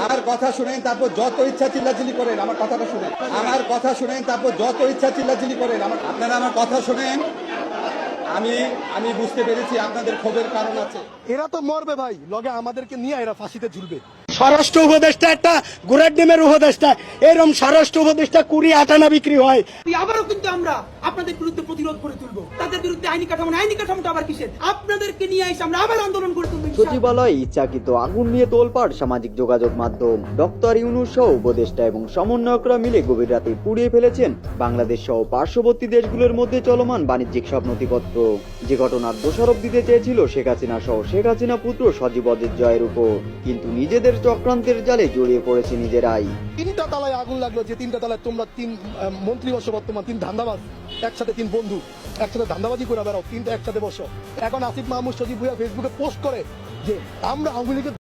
আমার কথা শুনেন, তারপর যত ইচ্ছা চিল্লাচিল্লি করেন। আমার কথাটা শুনেন, আমার কথা শুনেন, তারপর যত ইচ্ছা চিল্লাচিল্লি করেন। আপনারা আমার কথা শুনেন। আমি বুঝতে পেরেছি আপনাদের ক্ষোভের কারণ আছে। এরা তো মরবে ভাই, লগে আমাদেরকে নিয়ে এরা ফাঁসিতে ঝুলবে। স্বরাষ্ট্র উপদেষ্টা একটা ঘোড়ার ডিমের উপদেষ্টা, এরকম স্বরাষ্ট্র উপদেষ্টা 20 আটানা বিক্রি হয়। আবারও কিন্তু আমরা আপনাদের বিরুদ্ধে প্রতিরোধ করে তুলবো। তাদের বিরুদ্ধে আইনি কাঠামোটা আবার কিসের? আপনাদেরকে নিয়ে এসে আমরা আবার আন্দোলন করে তুলবো। সচিবালয়ে ইচ্ছাকৃত আগুন নিয়ে তোলপাড় সামাজিক যোগাযোগ মাধ্যম। ডক্টর ইউনূস সহ উপদেষ্টা এবং সমন্বয়করা মিলে গভীর রাতে পুড়িয়ে ফেলেছেন বাংলাদেশ সহ পার্শ্ববর্তী দেশগুলোর মধ্যে চলমান বাণিজ্যিক সব নথিপত্র। যে ঘটনার দোষারোপ দিতে চেয়েছিল শেখ হাসিনা সহ শেখ হাসিনা পুত্র সজীব অজিত জয়ের উপর, কিন্তু নিজেদের চক্রান্তের জালে জড়িয়ে পড়েছে নিজেরাই। 3টা তালায় আগুন লাগলো, যে 3টা তালায় তোমরা 3 মন্ত্রী বসো, বর্তমান 3 ধান্দাবাজ একসাথে, 3 বন্ধু একসাথে ধান্দাবাজি করে বেড়াও, 3টা একসাথে বসো। এখন আসিফ মাহমুদ, সজীব ভুঁইয়া ফেসবুকে পোস্ট করে যে আমরা আওয়ামী লীগের